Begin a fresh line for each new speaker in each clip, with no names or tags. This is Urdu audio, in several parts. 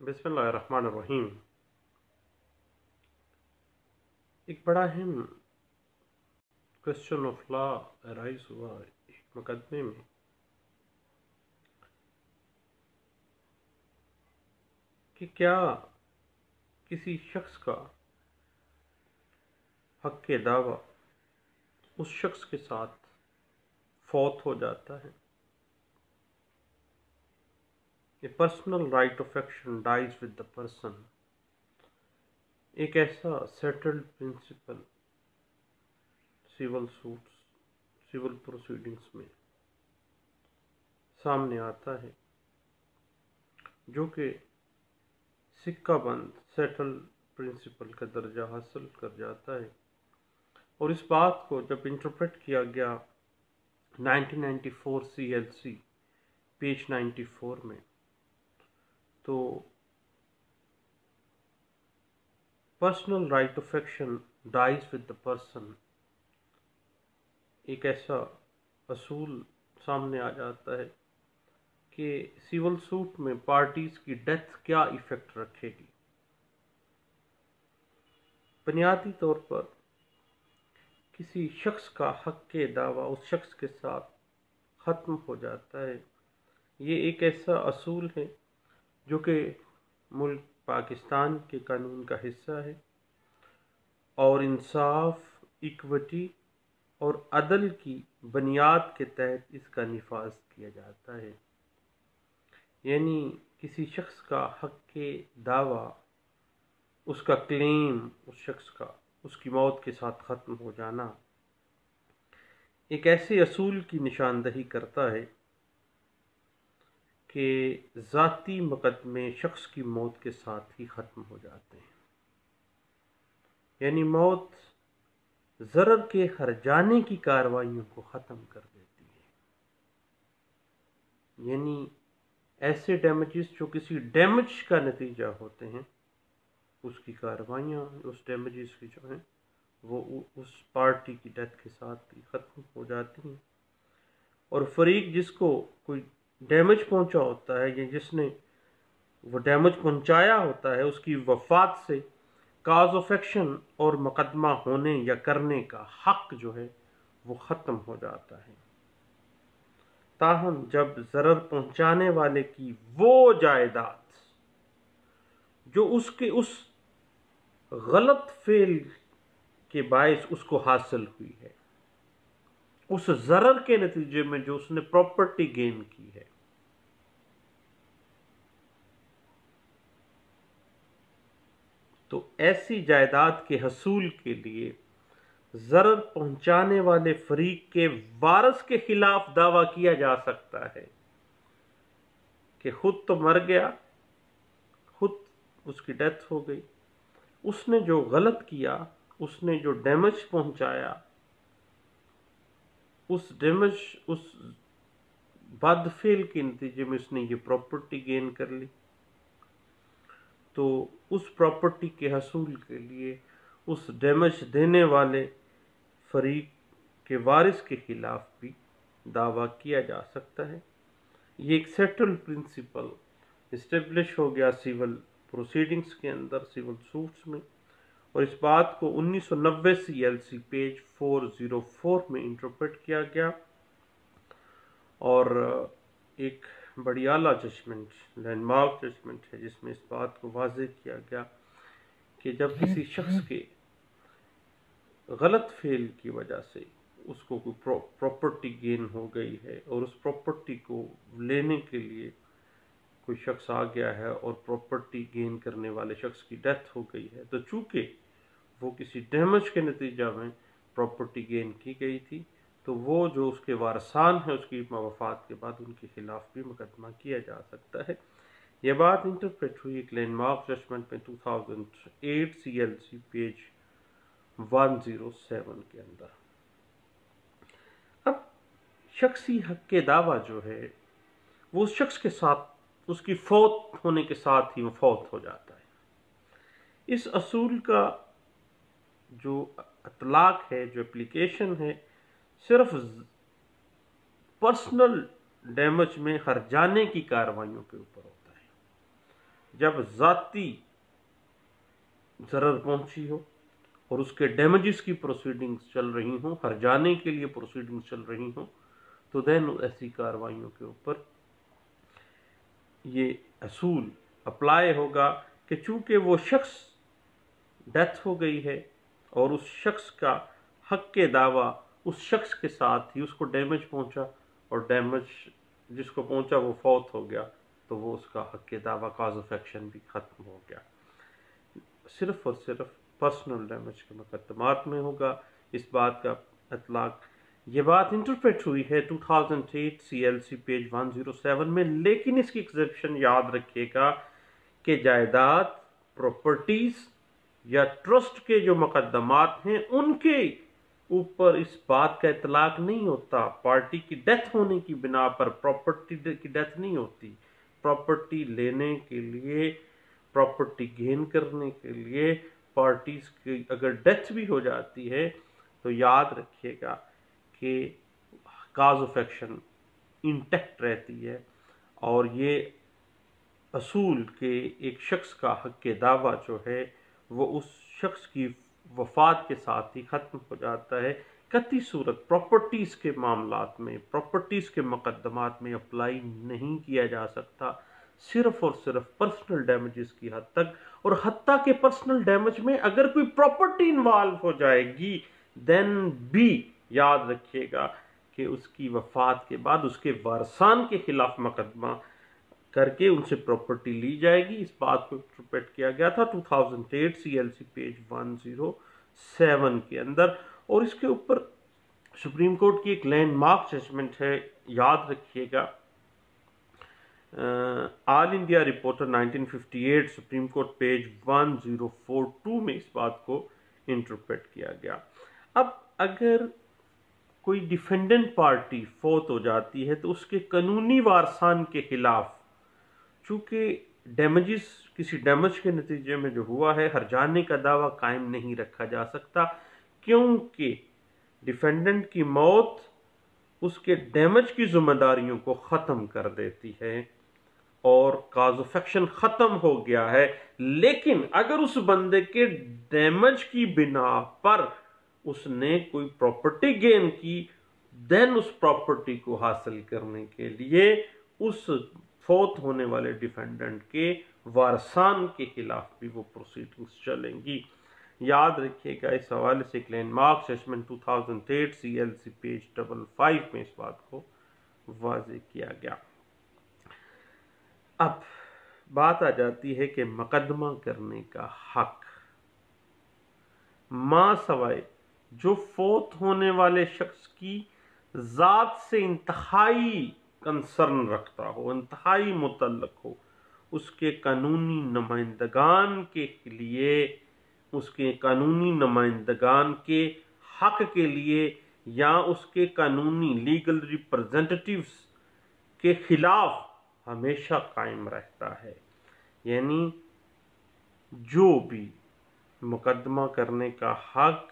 بسم اللہ الرحمن الرحیم۔ ایک بڑا اہم کوشچن آف لا ارائز ہوا ایک مقدمے میں کہ کیا کسی شخص کا حق کے دعویٰ اس شخص کے ساتھ فوت ہو جاتا ہے؟ A personal right of action dies with the person، ایک ایسا سیٹلڈ پرنسپل سول پروسیڈنگز میں سامنے آتا ہے جو کہ سکہ بند سیٹلڈ پرنسپل کا درجہ حاصل کر جاتا ہے، اور اس بات کو جب انٹرپریٹ کیا گیا 1994 CLC پیج 94 میں، تو personal right of action dies with the person ایک ایسا اصول سامنے آ جاتا ہے کہ سول سوٹ میں پارٹیز کی ڈیتھ کیا ایفیکٹ رکھے گی۔ بنیادی طور پر کسی شخص کا حق کے دعویٰ اس شخص کے ساتھ ختم ہو جاتا ہے۔ یہ ایک ایسا اصول ہے جو کہ ملک پاکستان کے قانون کا حصہ ہے، اور انصاف، ایکوٹی اور عدل کی بنیاد کے تحت اس کا نفاذ کیا جاتا ہے۔ یعنی کسی شخص کا حق کے دعویٰ، اس کا کلیم، اس شخص کا اس کی موت کے ساتھ ختم ہو جانا ایک ایسے اصول کی نشاندہی کرتا ہے کہ ذاتی مقدمے شخص کی موت کے ساتھ ہی ختم ہو جاتے ہیں۔ یعنی موت ضرر کے ہرجانے کی کارروائیوں کو ختم کر دیتی ہے۔ یعنی ایسے ڈیمیجز جو کسی ڈیمیج کا نتیجہ ہوتے ہیں، اس کی کارروائیاں اس ڈیمیجز کی جو ہیں وہ اس پارٹی کی ڈیتھ کے ساتھ ہی ختم ہو جاتی ہیں، اور فریق جس کو کوئی ڈیمیج پہنچا ہوتا ہے یا جس نے وہ ڈیمیج پہنچایا ہوتا ہے، اس کی وفات سے کاز آف ایکشن اور مقدمہ ہونے یا کرنے کا حق جو ہے وہ ختم ہو جاتا ہے۔ تاہم جب ضرر پہنچانے والے کی وہ جائیداد جو اس کے اس غلط فعل کے باعث اس کو حاصل ہوئی ہے، اس ضرر کے نتیجے میں جو اس نے پراپرٹی گین کی ہے، تو ایسی جائیداد کے حصول کے لیے ضرر پہنچانے والے فریق کے وارث کے خلاف دعویٰ کیا جا سکتا ہے کہ خود تو مر گیا، خود اس کی ڈیتھ ہو گئی، اس نے جو غلط کیا، اس نے جو ڈیمیج پہنچایا، اس ڈیمیج، اس بد فعل کے نتیجے میں اس نے یہ پراپرٹی گین کر لی، تو اس پراپرٹی کے حصول کے لیے اس ڈیمیج دینے والے فریق کے وارث کے خلاف بھی دعویٰ کیا جا سکتا ہے۔ یہ ایک سیٹل پرنسپل اسٹیبلش ہو گیا سول پروسیڈنگز کے اندر، سول سوٹس میں، اور اس بات کو 1990 CLC پیج 404 میں انٹرپریٹ کیا گیا، اور ایک بڑی اعلیٰ ججمنٹ، لینڈ مارک ججمنٹ ہے، جس میں اس بات کو واضح کیا گیا کہ جب کسی شخص کے غلط فعل کی وجہ سے اس کو کوئی پراپرٹی گین ہو گئی ہے، اور اس پراپرٹی کو لینے کے لیے کوئی شخص آ گیا ہے اور پراپرٹی گین کرنے والے شخص کی ڈیتھ ہو گئی ہے، تو چونکہ وہ کسی ڈیمیج کے نتیجہ میں پراپرٹی گین کی گئی تھی، تو وہ جو اس کے وارثان ہیں اس کی وفات کے بعد ان کے خلاف بھی مقدمہ کیا جا سکتا ہے۔ یہ بات انٹرپریٹ ہوئی ایک لینڈ مارک ججمنٹ میں 2008 CLC پیج 107 کے اندر۔ اب شخصی حق کے دعویٰ جو ہے وہ اس شخص کے ساتھ، اس کی فوت ہونے کے ساتھ ہی وہ فوت ہو جاتا ہے۔ اس اصول کا جو اطلاق ہے، جو اپلیکیشن ہے، صرف پرسنل ڈیمیج میں ہرجانے کی کارروائیوں کے اوپر ہوتا ہے۔ جب ذاتی ضرر پہنچی ہو اور اس کے ڈیمیجز کی پروسیڈنگز چل رہی ہوں، ہرجانے کے لیے پروسیڈنگز چل رہی ہوں، تو دین ایسی کارروائیوں کے اوپر یہ اصول اپلائی ہوگا کہ چونکہ وہ شخص ڈیتھ ہو گئی ہے اور اس شخص کا حق کے دعویٰ اس شخص کے ساتھ ہی اس کو ڈیمیج پہنچا اور ڈیمیج جس کو پہنچا وہ فوت ہو گیا، تو وہ اس کا حق کے دعویٰ کاز آف ایکشن بھی ختم ہو گیا، صرف اور صرف پرسنل ڈیمیج کے مقدمات میں ہوگا اس بات کا اطلاق۔ یہ بات انٹرپریٹ ہوئی ہے 2008 CLC پیج 107 میں، لیکن اس کی ایکسیپشن یاد رکھیے گا کہ جائیداد، پراپرٹیز یا ٹرسٹ کے جو مقدمات ہیں ان کے اوپر اس بات کا اطلاق نہیں ہوتا۔ پارٹی کی ڈیتھ ہونے کی بنا پر پراپرٹی کی ڈیتھ نہیں ہوتی۔ پراپرٹی لینے کے لیے، پراپرٹی گین کرنے کے لیے پارٹیز کی اگر ڈیتھ بھی ہو جاتی ہے تو یاد رکھیے گا کہ کاز آف ایکشن انٹیکٹ رہتی ہے، اور یہ اصول کہ ایک شخص کا حق دعویٰ جو ہے وہ اس شخص کی وفات کے ساتھ ہی ختم ہو جاتا ہے، قطعی صورت پراپرٹیز کے معاملات میں، پراپرٹیز کے مقدمات میں اپلائی نہیں کیا جا سکتا، صرف اور صرف پرسنل ڈیمیجز کی حد تک، اور حتیٰ کہ پرسنل ڈیمیج میں اگر کوئی پراپرٹی انوالو ہو جائے گی دین بھی یاد رکھیے گا کہ اس کی وفات کے بعد اس کے وارثان کے خلاف مقدمہ کر کے ان سے پراپرٹی لی جائے گی۔ اس بات کو انٹرپریٹ کیا گیا تھا 2008 CLC پیج 107 کے اندر، اور اس کے اوپر سپریم کورٹ کی ایک لینڈ مارک ججمنٹ ہے، یاد رکھیے گا، All India Reporter 1958 Supreme Court page 1042 میں اس بات کو انٹرپریٹ کیا گیا۔ اب اگر کوئی ڈیفینڈنٹ پارٹی فوت ہو جاتی ہے تو اس کے قانونی وارثان کے خلاف، چونکہ ڈیمیجز کسی ڈیمیج کے نتیجے میں جو ہوا ہے، ہرجانے کا دعویٰ قائم نہیں رکھا جا سکتا، کیونکہ ڈیفینڈنٹ کی موت اس کے ڈیمیج کی ذمہ داریوں کو ختم کر دیتی ہے اور کاز آف ایکشن ختم ہو گیا ہے۔ لیکن اگر اس بندے کے ڈیمیج کی بنا پر اس نے کوئی پراپرٹی گین کی، دین اس پراپرٹی کو حاصل کرنے کے لیے اس فوت ہونے والے ڈیفینڈنٹ کے وارثان کے خلاف بھی وہ پروسیڈنگز چلیں گی۔ یاد رکھیے گا اس حوالے سے ایک landmark judgment 2008 CLC page 55 میں اس بات کو واضح کیا گیا۔ اب بات آ جاتی ہے کہ مقدمہ کرنے کا حق ماں سوائے جو فوت ہونے والے شخص کی ذات سے انتہائی کنسرن رکھتا ہو، انتہائی متعلق ہو، اس کے قانونی نمائندگان کے لیے، اس کے قانونی نمائندگان کے حق کے لیے یا اس کے قانونی لیگل ریپرزنٹیٹیوز کے خلاف ہمیشہ قائم رہتا ہے۔ یعنی جو بھی مقدمہ کرنے کا حق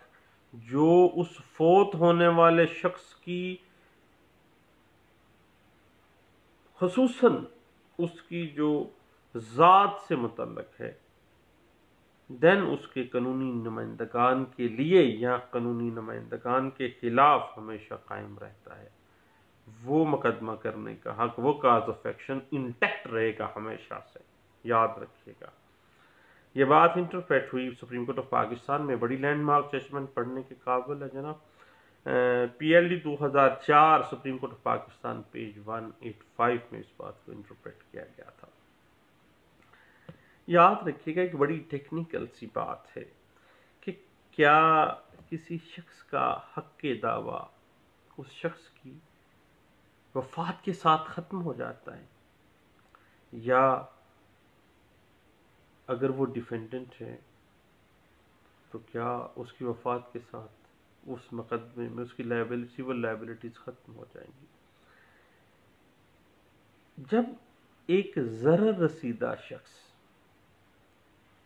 جو اس فوت ہونے والے شخص کی خصوصاً اس کی جو ذات سے متعلق ہے، دین اس کے قانونی نمائندگان کے لیے یا قانونی نمائندگان کے خلاف ہمیشہ قائم رہتا ہے، وہ مقدمہ کرنے کا حق، وہ کاز آف ایکشن انٹیکٹ رہے گا ہمیشہ سے، یاد رکھیے گا۔ یہ بات انٹرپریٹ ہوئی سپریم کورٹ آف پاکستان میں، بڑی لینڈ مارک ججمنٹ پڑھنے کے قابل ہے جناب، PLD 2004 supreme court of Pakistan page 185 میں اس بات کو انٹرپریٹ کیا گیا تھا۔ یاد رکھیے گا ایک بڑی ٹیکنیکل سی بات ہے کہ کیا کسی شخص کا حق دعویٰ اس شخص کی وفات کے ساتھ ختم ہو جاتا ہے، یا اگر وہ ڈیفینڈنٹ ہے تو کیا اس کی وفات کے ساتھ اس مقدمے میں اس کی سول لائبلٹیز ختم ہو جائیں گی؟ جب ایک ضرر رسیدہ شخص،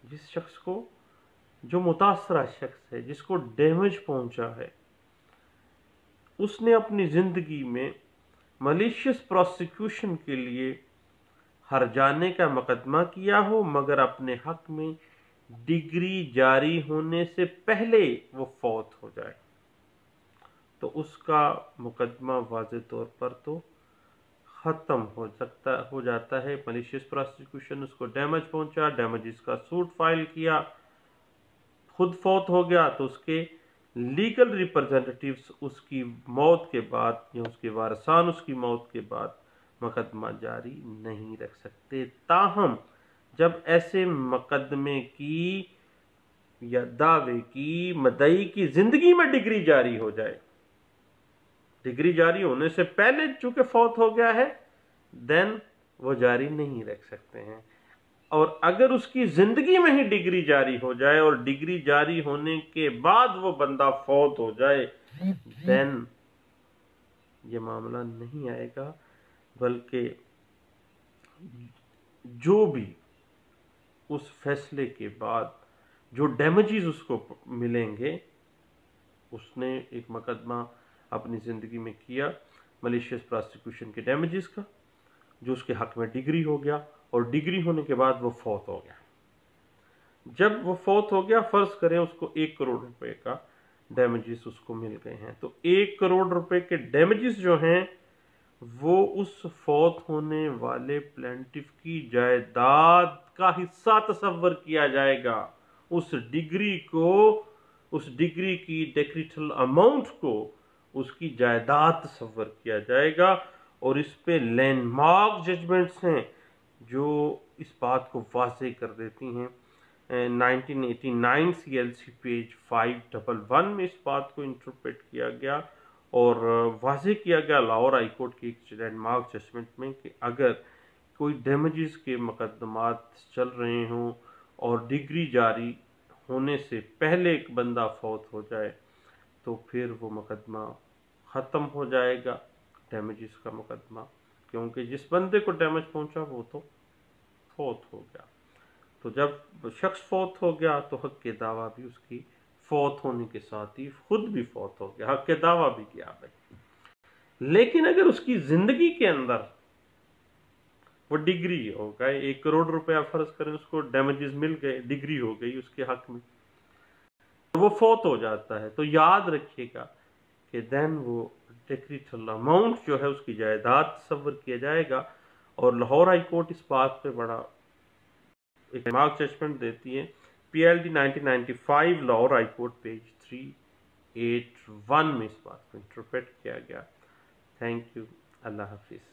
جس شخص کو، جو متاثرہ شخص ہے، جس کو ڈیمیج پہنچا ہے، اس نے اپنی زندگی میں ملیشیس پروسیکیوشن کے لیے ہر جانے کا مقدمہ کیا ہو مگر اپنے حق میں ڈگری جاری ہونے سے پہلے وہ فوت ہو جائے تو اس کا مقدمہ واضح طور پر تو ختم ہو جاتا ہے. ملیشیس پراسیکیوشن، اس کو ڈیمیج پہنچا، ڈیمیجز کا سوٹ فائل کیا، خود فوت ہو گیا تو اس کے لیگل ریپرزینٹیٹیوز اس کی موت کے بعد یا اس کے وارثان اس کی موت کے بعد مقدمہ جاری نہیں رکھ سکتے. تاہم جب ایسے مقدمے کی یا دعوے کی مدعی کی زندگی میں ڈگری جاری ہو جائے، ڈگری جاری ہونے سے پہلے چونکہ فوت ہو گیا ہے دین وہ جاری نہیں رکھ سکتے ہیں. اور اگر اس کی زندگی میں ہی ڈگری جاری ہو جائے اور ڈگری جاری ہونے کے بعد وہ بندہ فوت ہو جائے دین یہ معاملہ نہیں آئے گا، بلکہ جو بھی اس فیصلے کے بعد جو ڈیمیجز اس کو ملیں گے، اس نے ایک مقدمہ اپنی زندگی میں کیا ملیشیس پراسیکیوشن کے ڈیمیجز کا جو اس کے حق میں ڈگری ہو گیا، اور ڈگری ہونے کے بعد وہ فوت ہو گیا. جب وہ فوت ہو گیا، فرض کریں اس کو 1 کروڑ روپے کا ڈیمیجز اس کو مل گئے ہیں، تو 1 کروڑ روپے کے ڈیمیجز جو ہیں وہ اس فوت ہونے والے پلینٹف کی جائیداد کا حصہ تصور کیا جائے گا. اس ڈگری کی ڈیکریٹل اماؤنٹ کو اس کی جائیداد تصور کیا جائے گا، اور اس پہ لینڈ مارک ججمنٹس ہیں جو اس بات کو واضح کر دیتی ہیں. 1989 CLC پیج 511 میں اس بات کو انٹرپریٹ کیا گیا اور واضح کیا گیا لاہور ہائی کورٹ کی ایک لینڈ مارک ججمنٹ میں کہ اگر کوئی ڈیمیجز کے مقدمات چل رہے ہوں اور ڈگری جاری ہونے سے پہلے ایک بندہ فوت ہو جائے تو پھر وہ مقدمہ ختم ہو جائے گا، ڈیمیجز کا مقدمہ، کیونکہ جس بندے کو ڈیمیج پہنچا وہ تو فوت ہو گیا. تو جب شخص فوت ہو گیا تو حق کے دعویٰ بھی اس کی فوت ہونے کے ساتھ ہی خود بھی فوت ہو گیا، حق کے دعویٰ بھی کیا بھائی. لیکن اگر اس کی زندگی کے اندر وہ ڈگری ہو گئے، 1 کروڑ روپیہ فرض کریں اس کو ڈیمیجز مل گئے، ڈگری ہو گئی اس کے حق میں، وہ فوت ہو جاتا ہے تو یاد رکھیے گا کہ دین وہ ڈیکریٹل اماؤنٹ جو ہے اس کی جائیداد تصور کیا جائے گا. اور لاہور ہائی کورٹ اس بات پہ بڑا ایک مارک ججمنٹ دیتی ہے. PLD 1995 Lahore high court page 381 میں اس بات کو انٹرپریٹ کیا گیا. Thank you. اللہ حافظ.